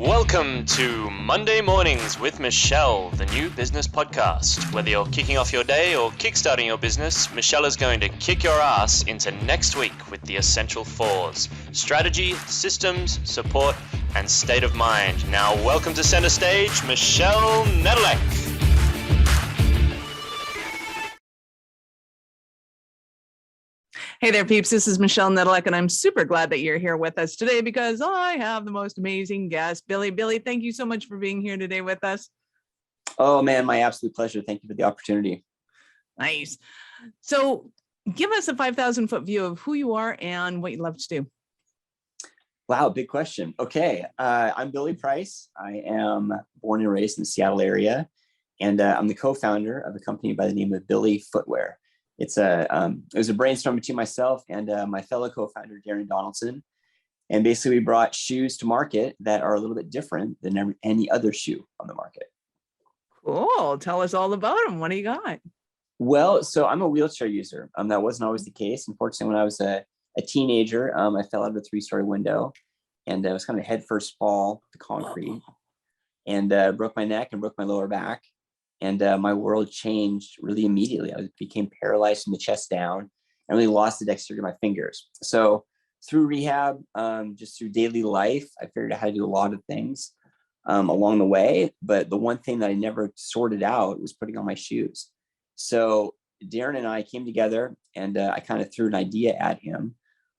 Welcome to Monday Mornings with Michelle, the new business podcast. Whether you're kicking off your day or kickstarting your business, Michelle is going to kick your ass into next week with the essential fours: strategy, systems, support, and state of mind. Now, welcome to center stage, Michelle Nedelec. Hey there, peeps. This is Michelle Nedelec, and I'm super glad that you're here with us today because I have the most amazing guest, Billy. Billy, thank you so much for being here today with us. Oh, man, my absolute pleasure. Thank you for the opportunity. Nice. So give us a 5,000-foot view of who you are and what you love to do. Wow, big question. Okay, I'm Billy Price. I am born and raised in the Seattle area, and I'm the co-founder of a company by the name of BILLY Footwear. It was a brainstorm between myself and my fellow co-founder, Darren Donaldson. And basically we brought shoes to market that are a little bit different than any other shoe on the market. Cool. Tell us all about them. What do you got? Well, so I'm a wheelchair user. That wasn't always the case. Unfortunately, when I was a teenager, I fell out of a 3-story window, and it was kind of a headfirst fall to concrete, and broke my neck and broke my lower back. And my world changed really immediately. I became paralyzed from the chest down and really lost the dexterity of my fingers. So through rehab, just through daily life, I figured out how to do a lot of things along the way. But the one thing that I never sorted out was putting on my shoes. So Darren and I came together, and I kind of threw an idea at him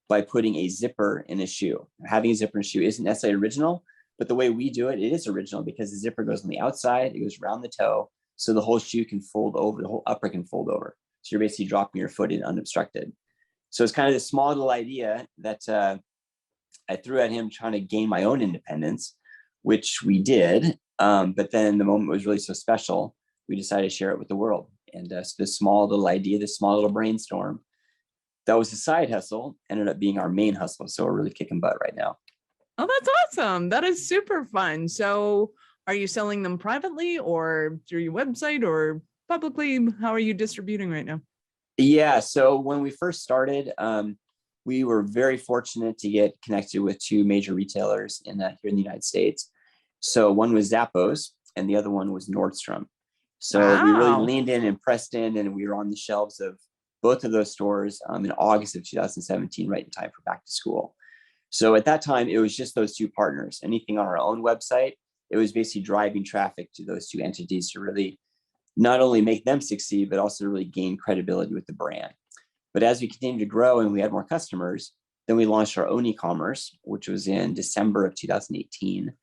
by putting a zipper in a shoe. Having a zipper in a shoe isn't necessarily original, but the way we do it, it is original because the zipper goes on the outside, it goes around the toe. So the whole shoe can fold over, the whole upper can fold over. So you're basically dropping your foot in unobstructed. So it's kind of this small little idea that I threw at him trying to gain my own independence, which we did. But then the moment was really so special, we decided to share it with the world. And so this small little idea, this small little brainstorm, that was a side hustle, ended up being our main hustle. So we're really kicking butt right now. Oh, that's awesome. That is super fun. So are you selling them privately or through your website or publicly? How are you distributing right now? Yeah, so when we first started, we were very fortunate to get connected with 2 major retailers here in the United States. So one was Zappos and the other one was Nordstrom. So we really leaned in and pressed in, and we were on the shelves of both of those stores in August of 2017, right in time for back to school. So at that time, it was just those 2 partners. Anything on our own website, it was basically driving traffic to those 2 entities to really not only make them succeed, but also to really gain credibility with the brand. But as we continued to grow and we had more customers, then we launched our own e-commerce, which was in December of 2018.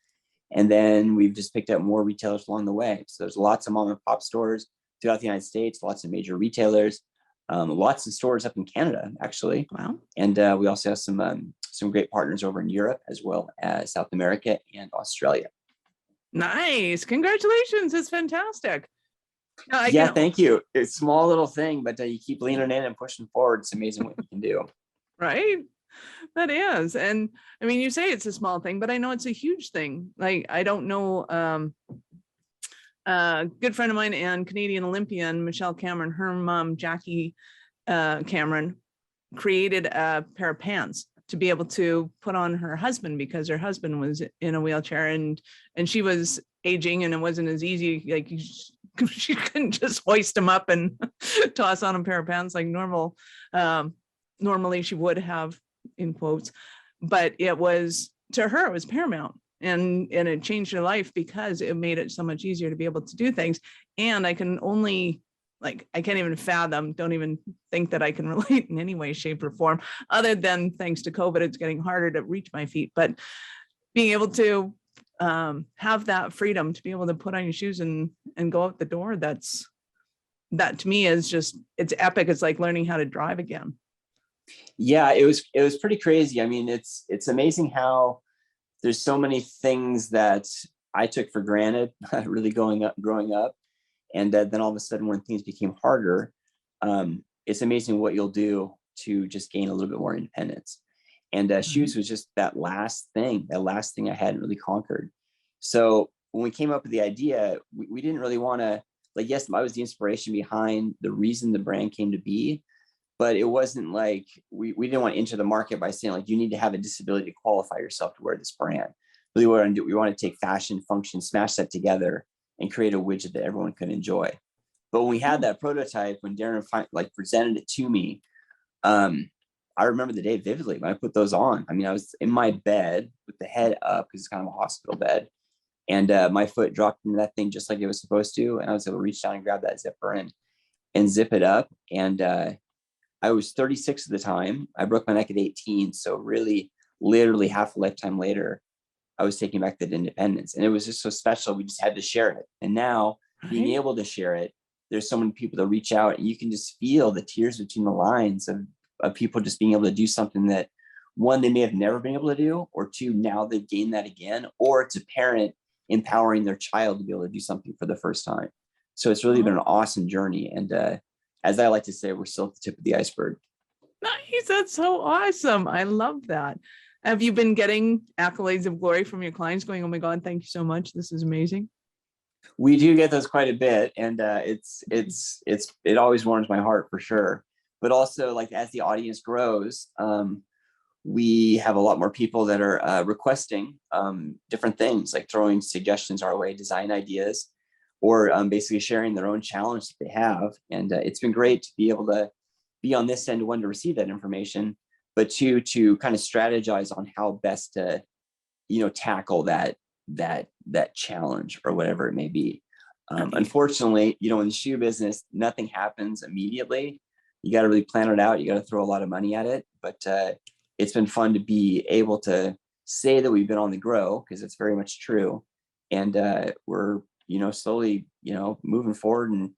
And then we've just picked up more retailers along the way. So there's lots of mom and pop stores throughout the United States, lots of major retailers, lots of stores up in Canada, actually. Wow. And we also have some great partners over in Europe, as well as South America and Australia. Nice. Congratulations. It's fantastic. Thank you. It's a small little thing, but you keep leaning in and pushing forward. It's amazing what you can do. Right. That is. And I mean, you say it's a small thing, but I know it's a huge thing. Like, I don't know, a good friend of mine and Canadian Olympian, Michelle Cameron, her mom, Jackie Cameron, created a pair of pants to be able to put on her husband because her husband was in a wheelchair and she was aging and it wasn't as easy. Like she couldn't just hoist him up and toss on a pair of pants like normally she would have, in quotes, but it was, to her, it was paramount. And it changed her life because it made it so much easier to be able to do things. And I can only, I can't even fathom, don't even think that I can relate in any way, shape, or form, other than thanks to COVID, it's getting harder to reach my feet. But being able to have that freedom to be able to put on your shoes and go out the door, that to me is just, it's epic. It's like learning how to drive again. Yeah, it was pretty crazy. I mean, it's amazing how there's so many things that I took for granted really growing up. And then all of a sudden when things became harder, it's amazing what you'll do to just gain a little bit more independence. And shoes was just that last thing I hadn't really conquered. So when we came up with the idea, we didn't really want to, yes, I was the inspiration behind the reason the brand came to be, but it wasn't like we didn't want to enter the market by saying you need to have a disability to qualify yourself to wear this brand. really what we want to take fashion, function, smash that together and create a widget that everyone can enjoy. But when we had that prototype, when Darren presented it to me, I remember the day vividly when I put those on. I mean, I was in my bed with the head up because it's kind of a hospital bed. And my foot dropped into that thing just like it was supposed to. And I was able to reach down and grab that zipper and zip it up. And I was 36 at the time. I broke my neck at 18. So really, literally half a lifetime later, I was taking back that independence. And it was just so special. We just had to share it. And now being able to share it, there's so many people that reach out and you can just feel the tears between the lines of people just being able to do something that, one, they may have never been able to do, or two, now they've gained that again, or it's a parent empowering their child to be able to do something for the first time. So it's really been an awesome journey. And as I like to say, we're still at the tip of the iceberg. Nice. That's so awesome. I love that. Have you been getting accolades of glory from your clients going, oh my God, thank you so much. This is amazing. We do get those quite a bit. And it always warms my heart for sure. But also, like, as the audience grows, we have a lot more people that are requesting different things, like throwing suggestions our way, design ideas, or basically sharing their own challenge that they have. And it's been great to be able to be on this end, one, to receive that information, but two, to kind of strategize on how best to, tackle that challenge or whatever it may be. Unfortunately, in the shoe business, nothing happens immediately. You got to really plan it out. You got to throw a lot of money at it, but it's been fun to be able to say that we've been on the grow, because it's very much true. And we're, slowly, moving forward and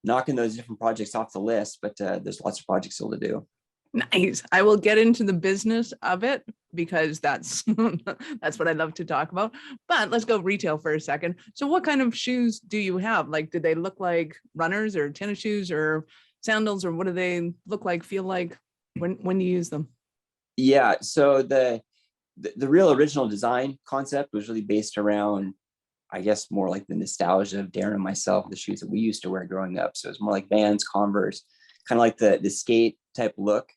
knocking those different projects off the list, but there's lots of projects still to do. Nice. I will get into the business of it because that's what I love to talk about. But let's go retail for a second. So what kind of shoes do you have? Like, do they look like runners or tennis shoes or sandals, or what do they look like, feel like when you use them? Yeah. So the real original design concept was really based around, I guess, more like the nostalgia of Darren and myself, the shoes that we used to wear growing up. So it's more like Vans, Converse, kind of like the skate type look.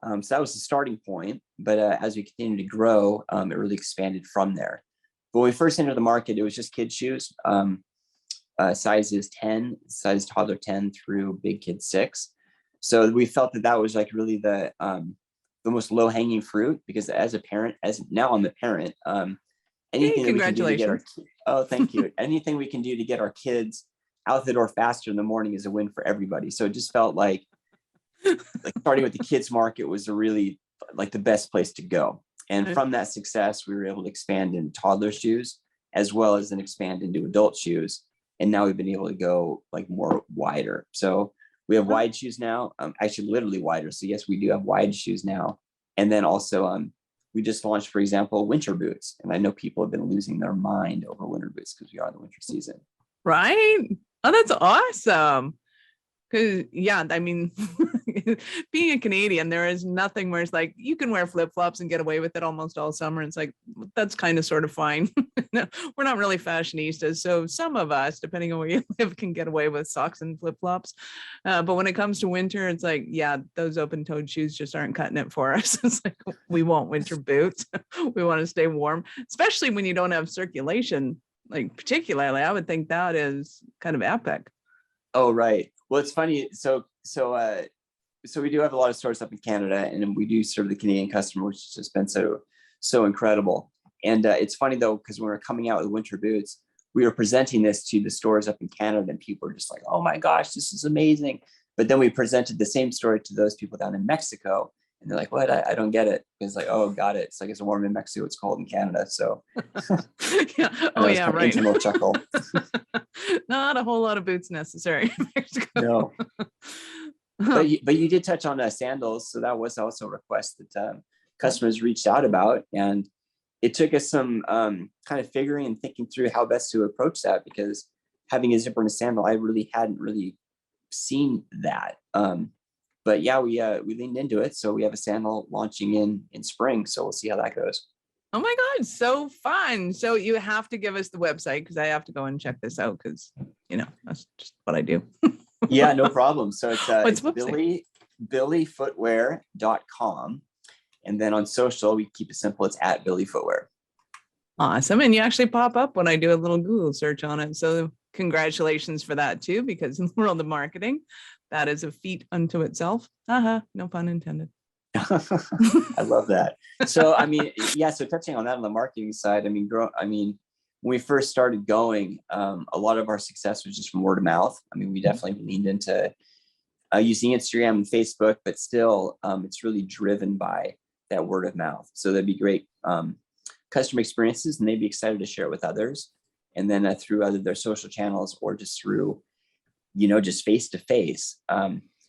So that was the starting point. But as we continue to grow, it really expanded from there. But when we first entered the market, it was just kids shoes, sizes 10, size toddler 10 through big kid 6. So we felt that was like really the most low hanging fruit, because as a parent, as now I'm a parent, anything that we can do to get thank you. Anything we can do to get our kids out the door faster in the morning is a win for everybody. So it just felt like starting with the kids market was really like the best place to go. And from that success, we were able to expand into toddler shoes as well as then expand into adult shoes. And now we've been able to go like more wider. So we have wide shoes now, actually literally wider. So yes, we do have wide shoes now. And then also we just launched, for example, winter boots. And I know people have been losing their mind over winter boots because we are in the winter season. Right? Oh, that's awesome. Because, yeah, I mean, being a Canadian, there is nothing where it's like, you can wear flip-flops and get away with it almost all summer. It's like, that's kind of sort of fine. No, we're not really fashionistas. So some of us, depending on where you live, can get away with socks and flip-flops. But when it comes to winter, it's like, yeah, those open-toed shoes just aren't cutting it for us. It's like, we want winter boots. We want to stay warm, especially when you don't have circulation. Like, particularly, I would think that is kind of epic. Oh, right. Well, it's funny. So we do have a lot of stores up in Canada, and we do serve the Canadian customer, which has just been so incredible. And it's funny though, because when we were coming out with winter boots, we were presenting this to the stores up in Canada, and people were just like, "Oh my gosh, this is amazing!" But then we presented the same story to those people down in Mexico, and they're like, "What? I don't get it." It's like, "Oh, got it. It's like it's warm in Mexico. It's cold in Canada." So, yeah. Oh yeah, right. Internal chuckle. Not a whole lot of boots necessary in Mexico. No. But you did touch on sandals, so that was also a request that customers reached out about, and it took us some kind of figuring and thinking through how best to approach that, because having a zipper and a sandal, I really hadn't seen that. But yeah, we leaned into it, so we have a sandal launching in spring, so we'll see how that goes. Oh my God, so fun. So you have to give us the website, because I have to go and check this out, because that's just what I do. Yeah, no problem. So it's BILLYFootwear.com. And then on social, we keep it simple. It's @BILLY Footwear. Awesome. And you actually pop up when I do a little Google search on it. So congratulations for that too, because in the world of marketing, that is a feat unto itself. No pun intended. I love that. So, I mean, yeah, so touching on that on the marketing side, I mean, when we first started going, a lot of our success was just from word of mouth. I mean, we definitely leaned into using Instagram and Facebook, but still, it's really driven by that word of mouth. So that'd be great customer experiences, and they'd be excited to share it with others. And then through either their social channels or just through, just face to face.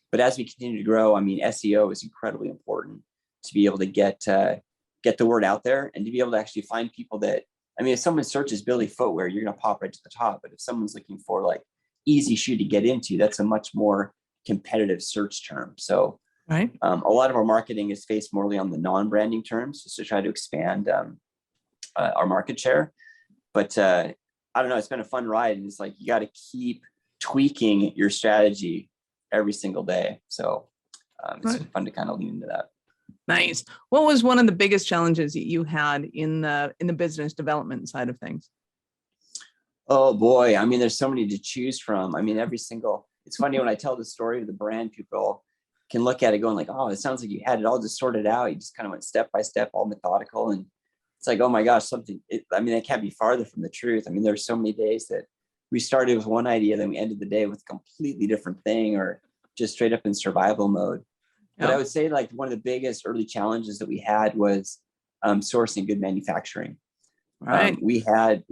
But as we continue to grow, I mean, SEO is incredibly important to be able to get the word out there and to be able to actually find people that, I mean, if someone searches BILLY Footwear, you're going to pop right to the top. But if someone's looking for like easy shoe to get into, that's a much more competitive search term. So Right. A lot of our marketing is based morely on the non-branding terms, just to try to expand our market share. But I don't know, it's been a fun ride, and it's like you got to keep tweaking your strategy every single day. So it's fun to kind of lean into that. Nice. What was one of the biggest challenges that you had in the business development side of things? Oh boy, I mean, there's so many to choose from. I mean, it's funny when I tell the story of the brand, people can look at it going like, oh, it sounds like you had it all just sorted out. You just kind of went step by step, all methodical. And it's like, oh my gosh, it can't be farther from the truth. I mean, there's so many days that we started with one idea, then we ended the day with a completely different thing, or just straight up in survival mode. But I would say like one of the biggest early challenges that we had was sourcing good manufacturing. Right. We had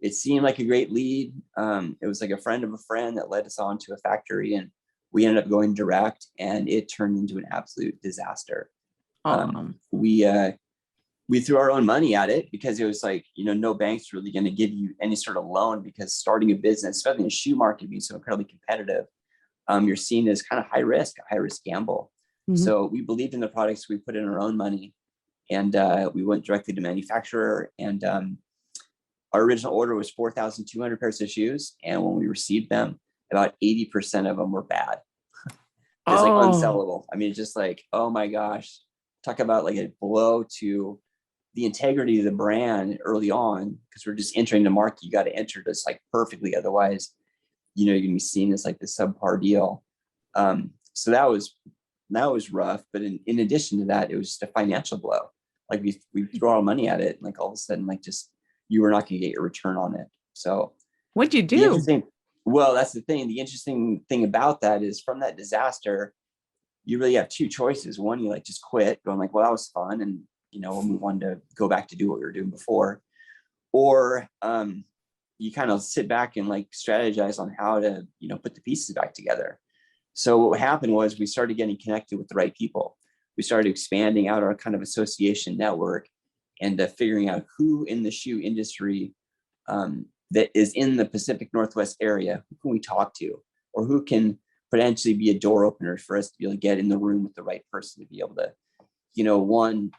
it seemed like a great lead. It was like a friend of a friend that led us on to a factory, and we ended up going direct, and it turned into an absolute disaster. We threw our own money at it because it was like, no bank's really going to give you any sort of loan, because starting a business, especially in the shoe market being so incredibly competitive, you're seen as kind of high risk gamble. Mm-hmm. So we believed in the products. We put in our own money, and we went directly to manufacturer. And our original order was 4,200 pairs of shoes. And when we received them, about 80% of them were bad. It's like unsellable. I mean, it's just like, oh my gosh, talk about like a blow to the integrity of the brand early on, because we're just entering the market. You got to enter this like perfectly. Otherwise, you're going to be seen as like the subpar deal. So that was rough. But in addition to that, it was just a financial blow. Like we threw our money at it, and like all of a sudden, like just, you were not going to get your return on it. So what'd you do? Well, that's the thing. The interesting thing about that is, from that disaster, you really have two choices. One, you like just quit, going like, well, that was fun, and we'll move on to go back to do what we were doing before. Or you kind of sit back and like strategize on how to, put the pieces back together. So what happened was we started getting connected with the right people. We started expanding out our kind of association network, and figuring out who in the shoe industry that is in the Pacific Northwest area, who can we talk to, or who can potentially be a door opener for us to be able to get in the room with the right person to be able to, one,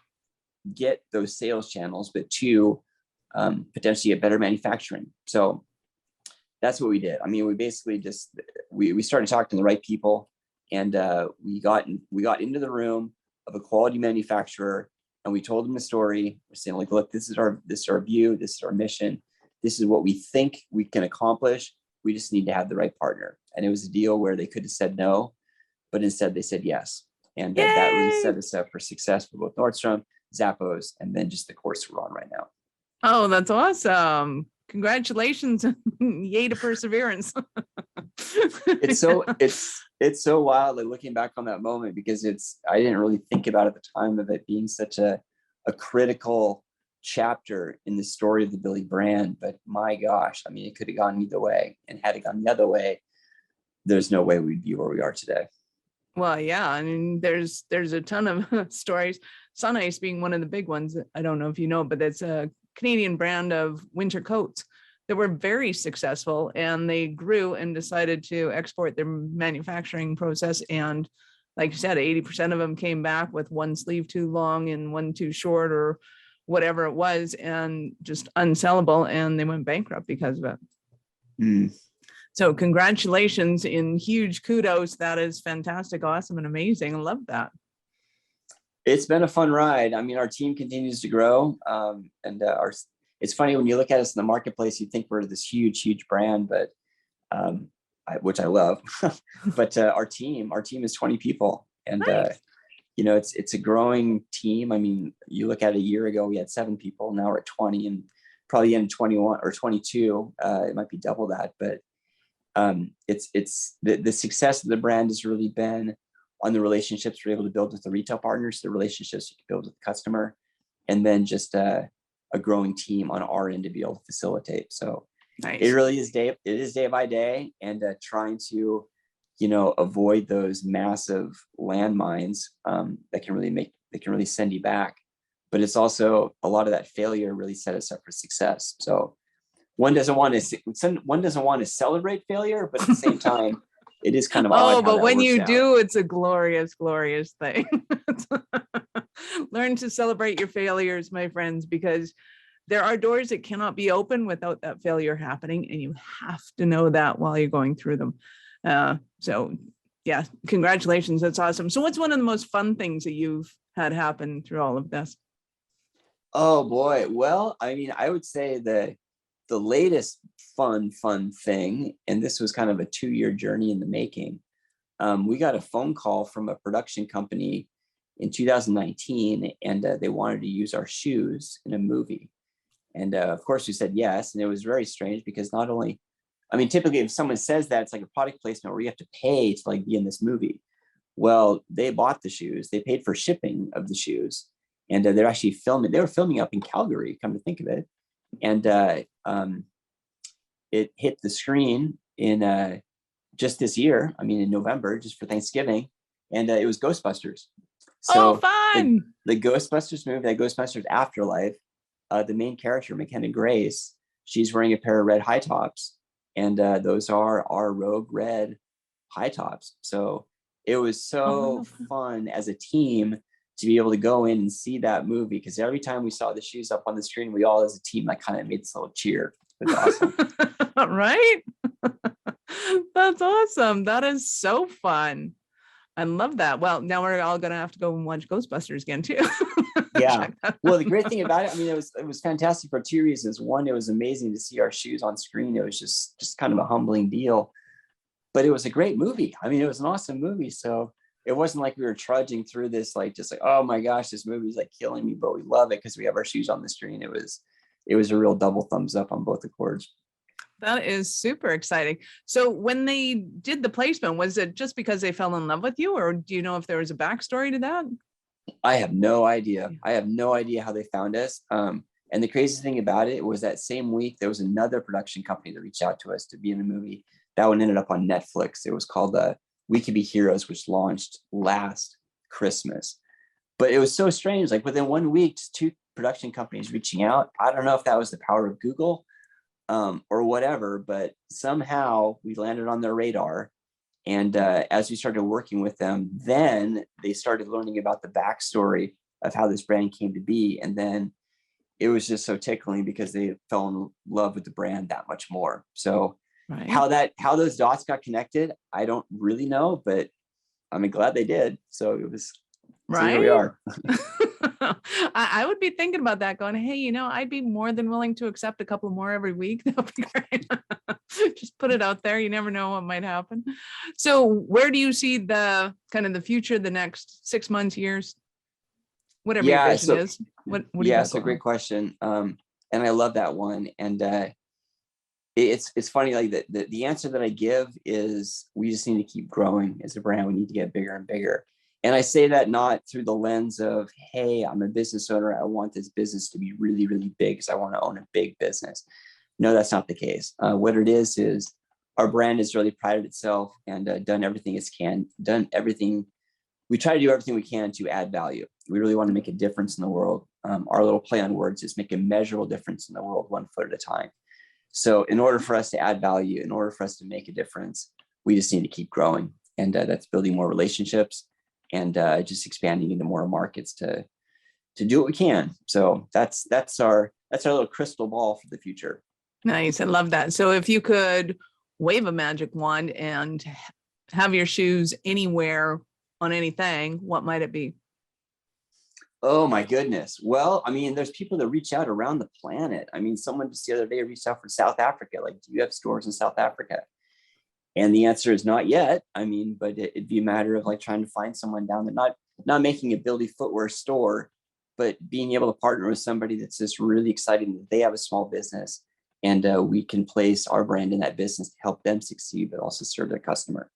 get those sales channels, but two, potentially get better manufacturing. So that's what we did. I mean, we basically just, we started talking to the right people, and we got into the room of a quality manufacturer, and we told them the story. We're saying like, look, this is our view, this is our mission, this is what we think we can accomplish. We just need to have the right partner. And it was a deal where they could have said no, but instead they said yes. And that really set us up for success for both Nordstrom, Zappos, and then just the course we're on right now. Oh, that's awesome. Congratulations. Yay to perseverance. It's so wild, like looking back on that moment, because I didn't really think about at the time of it being such a critical chapter in the story of the BILLY brand. But my gosh, I mean, it could have gone either way, and had it gone the other way, there's no way we'd be where we are today. Well, yeah, I mean, there's a ton of stories. Sun Ice being one of the big ones. I don't know if you know, but that's a Canadian brand of winter coats that were very successful, and they grew and decided to export their manufacturing process. And like you said, 80% of them came back with one sleeve too long and one too short, or whatever it was, and just unsellable, and they went bankrupt because of it. So congratulations, in huge kudos. That is fantastic, awesome, and amazing. I love that. It's been a fun ride. I mean, our team continues to grow. It's funny when you look at us in the marketplace, you think we're this huge brand, but which I love. But our team is 20 people, and Nice. it's a growing team. I mean, you look at a year ago, we had 7 people. Now we're at 20, and probably in 21 or 22, it might be double that. But it's the success of the brand has really been on the relationships we're able to build with the retail partners, the relationships you can build with the customer, and then just a growing team on our end to be able to facilitate. So Nice. it really is day by day, and trying to, avoid those massive landmines that can really send you back. But it's also a lot of that failure really set us up for success. So one doesn't want to celebrate failure, but at the same time, it is kind of odd. Oh, but when you out. do, it's a glorious thing. Learn to celebrate your failures, my friends, because there are doors that cannot be opened without that failure happening, and you have to know that while you're going through them. So yeah, congratulations. That's awesome. So what's one of the most fun things that you've had happen through all of this? Oh boy. Well, I mean, I would say the latest fun thing, and this was kind of a 2-year journey in the making. We got a phone call from a production company in 2019, and they wanted to use our shoes in a movie. And of course we said yes. And it was very strange because typically if someone says that, it's like a product placement where you have to pay to like be in this movie. Well, they bought the shoes, they paid for shipping of the shoes, and they're actually they were filming up in Calgary, come to think of it. And it hit the screen in just this year, in November, just for Thanksgiving. And it was Ghostbusters. So fun. The Ghostbusters movie, that Ghostbusters Afterlife, the main character, McKenna Grace, she's wearing a pair of red high tops, and those are our Rogue red high tops. So it was so fun as a team to be able to go in and see that movie, because every time we saw the shoes up on the screen, we all as a team like kind of made this little cheer. It was awesome. Right? That's awesome. That is so fun. I love that. Well, now we're all gonna have to go and watch Ghostbusters again too. Yeah. Well, the great thing about it, it was fantastic for 2 reasons. One, it was amazing to see our shoes on screen. It was just kind of a humbling deal, but it was a great movie. It was an awesome movie. So it wasn't like we were trudging through this, oh my gosh, this movie's like killing me, but we love it because we have our shoes on the screen. It was a real double thumbs up on both accords. That is super exciting. So when they did the placement, was it just because they fell in love with you, or do you know if there was a backstory to that? I have no idea. I have no idea how they found us. And the crazy thing about it was that same week, there was another production company that reached out to us to be in a movie. That one ended up on Netflix. It was called We Could Be Heroes, which launched last Christmas. But it was so strange. Like within 1 week, just 2 production companies reaching out. I don't know if that was the power of Google or whatever, but somehow we landed on their radar. And as we started working with them, then they started learning about the backstory of how this brand came to be. And then it was just so tickling because they fell in love with the brand that much more. So right. How those dots got connected, I don't really know, but I'm glad they did. So it was right. So here we are. I would be thinking about that, going, hey, I'd be more than willing to accept a couple more every week. That would be great. Just put it out there. You never know what might happen. So where do you see the kind of the future, the next 6 months, years, whatever your vision is? What do you that's a great question. And I love that one. And it's funny, like the answer that I give is we just need to keep growing as a brand. We need to get bigger and bigger. And I say that not through the lens of, hey, I'm a business owner, I want this business to be really, really big because I want to own a big business. No, that's not the case. What it is our brand has really prided itself and done everything it can. We try to do everything we can to add value. We really want to make a difference in the world. Our little play on words is make a measurable difference in the world 1 foot at a time. So in order for us to add value, in order for us to make a difference, we just need to keep growing. And that's building more relationships and just expanding into more markets to do what we can. So that's our little crystal ball for the future. Nice. I love that. So if you could wave a magic wand and have your shoes anywhere on anything, what might it be? Oh my goodness. Well, I mean, there's people that reach out around the planet. I mean, someone just the other day reached out from South Africa. Like, do you have stores in South Africa? And the answer is not yet. I mean, but it'd be a matter of like trying to find someone down there, not making a BILLY Footwear store, but being able to partner with somebody that's just really exciting that they have a small business, and we can place our brand in that business to help them succeed, but also serve their customer.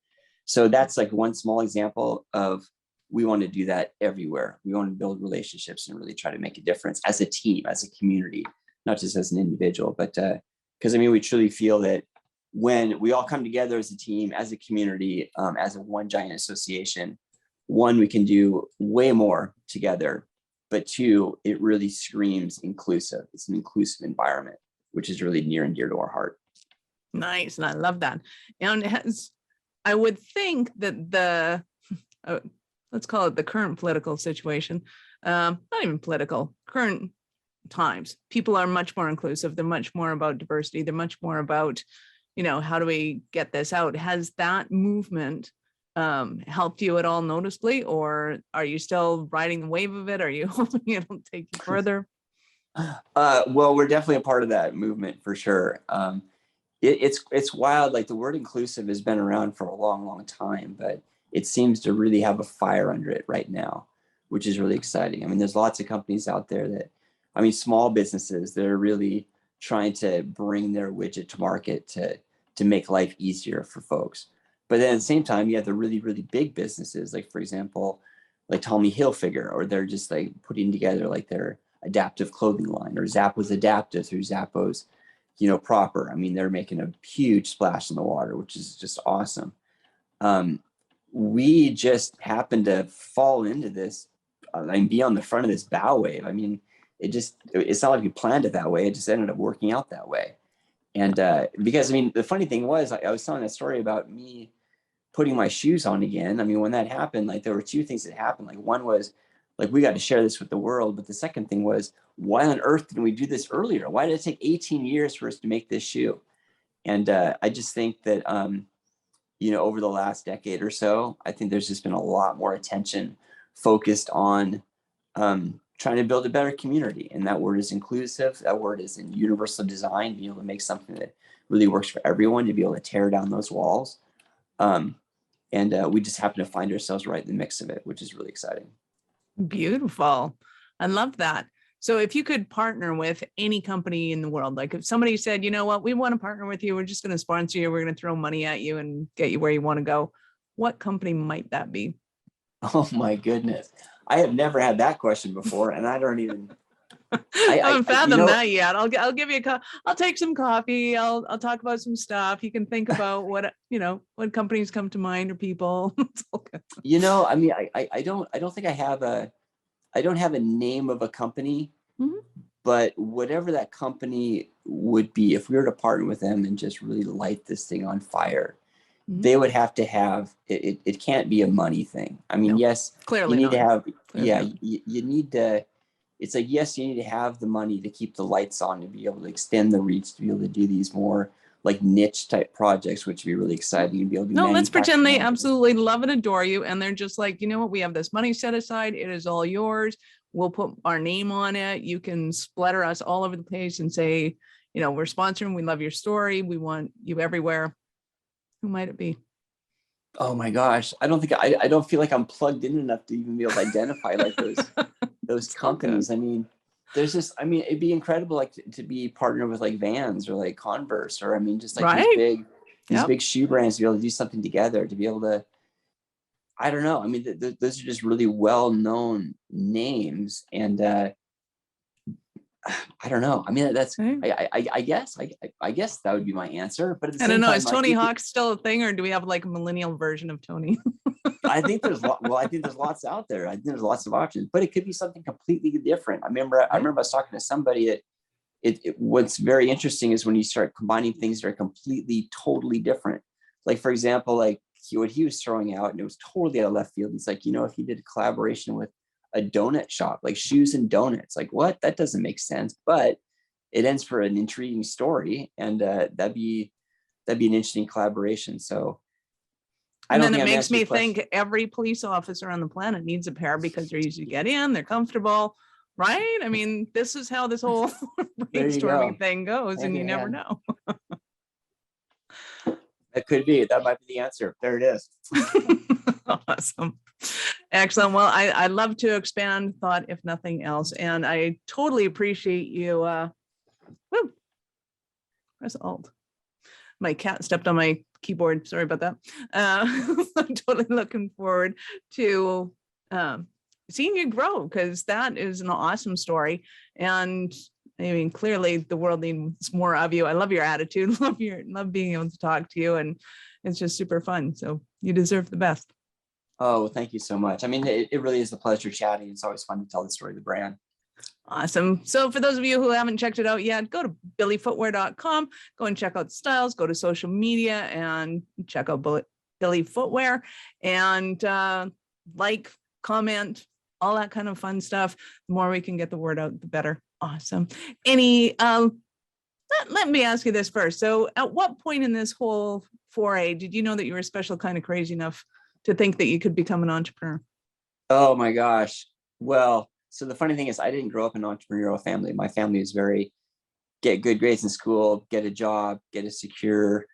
So that's like one small example of, we want to do that everywhere. We want to build relationships and really try to make a difference as a team, as a community, not just as an individual, but because I mean, we truly feel that when we all come together as a team, as a community, as a one giant association, one, we can do way more together, but two, it really screams inclusive. It's an inclusive environment, which is really near and dear to our heart. Nice. And I love that. And I would think that the, let's call it the current political situation, not even political, current times, people are much more inclusive. They're much more about diversity. They're much more about, how do we get this out? Has that movement helped you at all noticeably, or are you still riding the wave of it? Are you hoping it'll take you further? Well, we're definitely a part of that movement for sure. It's wild. Like, the word inclusive has been around for a long, long time, but it seems to really have a fire under it right now, which is really exciting. I mean, there's lots of companies out there that, I mean, small businesses that are really trying to bring their widget to market to make life easier for folks. But then at the same time, you have the really, really big businesses, like, for example, like Tommy Hilfiger, or they're just like putting together like their adaptive clothing line, or Zappos Adaptive through Zappos, proper. I mean, they're making a huge splash in the water, which is just awesome. We just happened to fall into this and be on the front of this bow wave. I mean, it's not like we planned it that way. It just ended up working out that way. And because, I mean, the funny thing was, I was telling that story about me putting my shoes on again. I mean, when that happened, like, there were two things that happened. Like, one was like, we got to share this with the world. But the second thing was, why on earth didn't we do this earlier? Why did it take 18 years for us to make this shoe? And I just think that, over the last decade or so, I think there's just been a lot more attention focused on trying to build a better community. And that word is inclusive. That word is in universal design, being able to make something that really works for everyone, to be able to tear down those walls. And we just happen to find ourselves right in the mix of it, which is really exciting. Beautiful. I love that. So if you could partner with any company in the world, like if somebody said, you know what, we want to partner with you, we're just going to sponsor you, we're going to throw money at you and get you where you want to go, what company might that be? Oh my goodness. I have never had that question before, and I don't even. I haven't fathomed that yet. I'll give you I'll take some coffee. I'll talk about some stuff. You can think about what companies come to mind, or people. I mean, I don't think I don't have a name of a company, mm-hmm. but whatever that company would be, if we were to partner with them and just really light this thing on fire, mm-hmm. they would have to have it. It can't be a money thing. I mean, yes, clearly you need not. to have, clearly yeah, not. you need to. It's like, yes, you need to have the money to keep the lights on, to be able to extend the reach, to be able to do these more like niche type projects, which would be really exciting. And be able to no, let's pretend they absolutely love and adore you. And they're just like, you know what, we have this money set aside. It is all yours. We'll put our name on it. You can splatter us all over the place and say, we're sponsoring. We love your story. We want you everywhere. Who might it be? Oh my gosh. I don't feel like I'm plugged in enough to even be able to identify like those companies. I mean, it'd be incredible, like to be partnered with like Vans or like Converse, or I mean, just like right? these big shoe brands, to be able to do something together, to be able to, I don't know. I mean, those are just really well-known names, and I don't know. I mean, that's I guess that would be my answer. But at the same time, is Tony Hawk still a thing, or do we have like a millennial version of Tony? I think there's lots out there. I think there's lots of options, but it could be something completely different. I remember I was talking to somebody what's very interesting is when you start combining things that are completely, totally different. Like, for example, like what he was throwing out, and it was totally out of left field. He's like, if he did a collaboration with a donut shop, like shoes and donuts, like what? That doesn't make sense, but it ends for an intriguing story, and that'd be an interesting collaboration. So And then it makes me think every police officer on the planet needs a pair because they're easy to get in, they're comfortable, right? I mean, this is how this whole brainstorming thing goes, and you never know. That could be. That might be the answer. There it is. Awesome. Excellent. Well, I love to expand thought, if nothing else. And I totally appreciate you. Press Alt. My cat stepped on my keyboard. Sorry about that. I'm totally looking forward to seeing you grow, because that is an awesome story. And I mean, clearly the world needs more of you. I love your attitude, love being able to talk to you, and it's just super fun. So you deserve the best. Oh, thank you so much. I mean, it really is a pleasure chatting. It's always fun to tell the story of the brand. Awesome. So for those of you who haven't checked it out yet, go to billyfootwear.com, go and check out styles, go to social media and check out Billy Footwear, and like, comment, all that kind of fun stuff. The more we can get the word out, the better. Awesome. Let me ask you this first. So at what point in this whole foray did you know that you were special kind of crazy enough to think that you could become an entrepreneur? Oh my gosh. Well, so the funny thing is I didn't grow up in an entrepreneurial family. My family is very get good grades in school, get a job, get a secure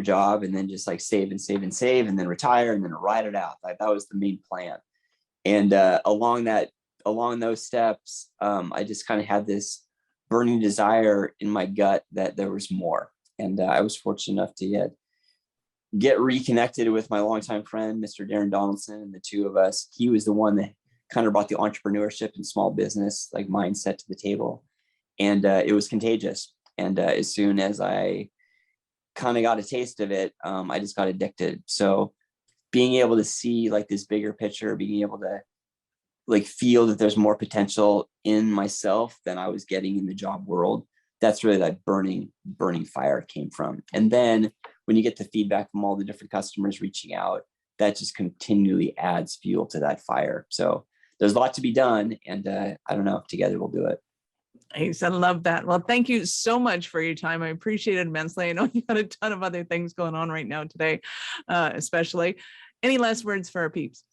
job, and then just like save and save and save, and then retire and then ride it out. Like that was the main plan. And along those steps, I just kind of had this burning desire in my gut that there was more. And I was fortunate enough to get reconnected with my longtime friend, Mr. Darren Donaldson, and the two of us. He was the one that kind of brought the entrepreneurship and small business like mindset to the table. And it was contagious. And as soon as I kind of got a taste of it, I just got addicted. So being able to see like this bigger picture, being able to like feel that there's more potential in myself than I was getting in the job world, that's really that burning fire came from. And then when you get the feedback from all the different customers reaching out, that just continually adds fuel to that fire. So there's a lot to be done, and I don't know, together we'll do it. Nice. I love that. Well, thank you so much for your time. I appreciate it immensely. I know you got a ton of other things going on right now today, especially. Any last words for our peeps?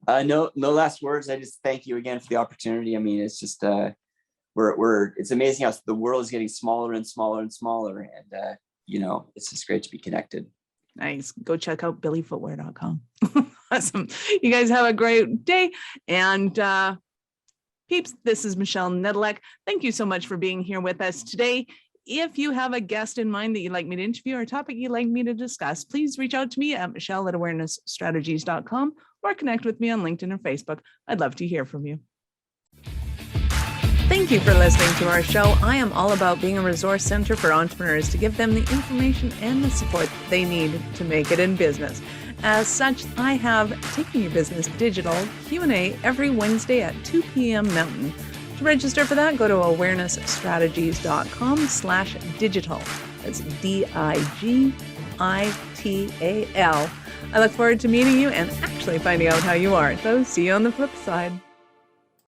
No last words. I just thank you again for the opportunity. I mean, it's just it's amazing how the world is getting smaller and smaller and smaller, and it's just great to be connected. Nice. Go check out billyfootwear.com. Awesome. You guys have a great day. And peeps, this is Michelle Nedelec. Thank you so much for being here with us today. If you have a guest in mind that you'd like me to interview or a topic you'd like me to discuss, please reach out to me at michelle@awarenessstrategies.com or connect with me on LinkedIn or Facebook. I'd love to hear from you. Thank you for listening to our show. I am all about being a resource center for entrepreneurs to give them the information and the support they need to make it in business. As such, I have Taking Your Business Digital Q&A every Wednesday at 2 p.m. Mountain. To register for that, go to awarenessstrategies.com/digital. That's DIGITAL. I look forward to meeting you and actually finding out how you are. So see you on the flip side.